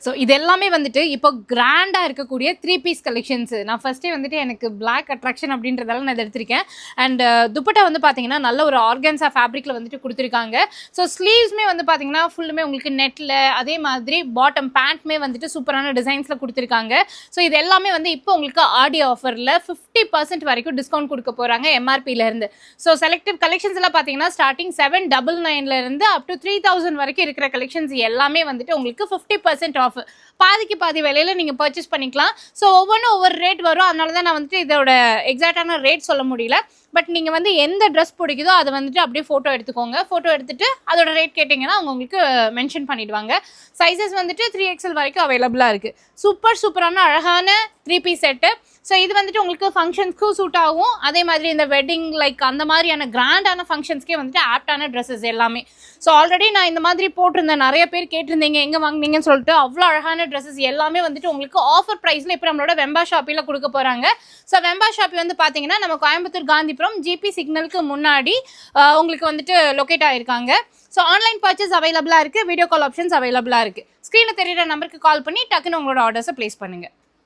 So இது எல்லாமே வந்துட்டு இப்போ கிராண்டாக இருக்கக்கூடிய 3 பீஸ் கலெக்ஷன்ஸ். நான் ஃபர்ஸ்டே வந்துட்டு எனக்கு பிளாக் அட்ராக்ஷன் அப்படின்றதால நான் இதை எடுத்திருக்கேன். அண்ட் துப்பட்டா வந்து பார்த்தீங்கன்னா நல்ல ஒரு ஆர்கன்ஸா ஃபேப்ரிக்கில் வந்துட்டு கொடுத்துருக்காங்க. ஸோ ஸ்லீவ்ஸுமே வந்து பார்த்தீங்கன்னா ஃபுல்லுமே உங்களுக்கு நெட்டில், அதே மாதிரி பாட்டம் பேண்ட்மே வந்துட்டு சூப்பரான டிசைன்ஸில் கொடுத்துருக்காங்க. ஸோ இது எல்லாமே வந்து இப்போ உங்களுக்கு ஆடி ஆஃபரில் 50% வரைக்கும் டிஸ்கவுண்ட் கொடுக்க போகிறாங்க எம்ஆர்பியிலேருந்து. ஸோ செலக்டிவ் கலெக்ஷன்ஸ் எல்லாம் பார்த்தீங்கன்னா ஸ்டார்டிங் 799 அப் டு 3000 வரைக்கும் இருக்கிற கலெக்ஷன்ஸ் எல்லாமே வந்துட்டு உங்களுக்கு 50% ஆஃப், பாதிக்கு பாதி விலையில நீங்க பர்ச்சேஸ் பண்ணிக்கலாம். ஸோ ஒவ்வொன்றும் ஒவ்வொரு ரேட் வரும். அதனால தான் நான் வந்துட்டு இதோட எக்ஸாக்டான ரேட் சொல்ல முடியல. பட் நீங்கள் வந்து எந்த ட்ரெஸ் பிடிக்குதோ அதை வந்துட்டு அப்படியே ஃபோட்டோ எடுத்துக்கோங்க. ஃபோட்டோ எடுத்துட்டு அதோட ரேட் கேட்டிங்கன்னா அவங்க உங்களுக்கு மென்ஷன் பண்ணிடுவாங்க. சைஸஸ் வந்துட்டு 3XL வரைக்கும் அவைலபிளாக இருக்குது. சூப்பரான அழகான 3 பீஸ் செட்டு. ஸோ இது வந்துட்டு உங்களுக்கு ஃபங்க்ஷன்ஸ்க்கும் சூட் ஆகும். அதே மாதிரி இந்த வெட்டிங் லைக் அந்த மாதிரியான கிராண்டான ஃபங்க்ஷன்ஸ்க்கே வந்துட்டு ஆப்டான ட்ரெஸ்ஸஸ் எல்லாமே. ஸோ ஆல்ரெடி நான் இந்த மாதிரி போட்டிருந்தேன், நிறைய பேர் கேட்டிருந்தீங்க எங்கே வாங்கினீங்கன்னு சொல்லிட்டு. அவ்வளோ அழகான ட்ரெஸ்ஸஸ் எல்லாமே வந்துட்டு உங்களுக்கு ஆஃபர் ப்ரைஸில் இப்போ நம்மளோட வெம்பா ஷாப்பியில் கொடுக்க போகிறாங்க. ஸோ வெம்பா ஷாப்பி வந்து பார்த்தீங்கன்னா நம்ம கோயம்புத்தூர் காந்திபுரம் ஜிபி சிக்னலுக்கு முன்னாடி உங்களுக்கு வந்துட்டு லொக்கேட் ஆகிருக்காங்க. ஸோ ஆன்லைன் பர்ச்சேஸ் அவைலபிளாக இருக்குது, வீடியோ கால் ஆப்ஷன்ஸ் அவைலபிளாக இருக்குது. ஸ்க்ரீனில் தெரியுற நம்பருக்கு கால் பண்ணி டக்குன்னு உங்களோட ஆர்டர்ஸை ப்ளேஸ் பண்ணுங்கள்.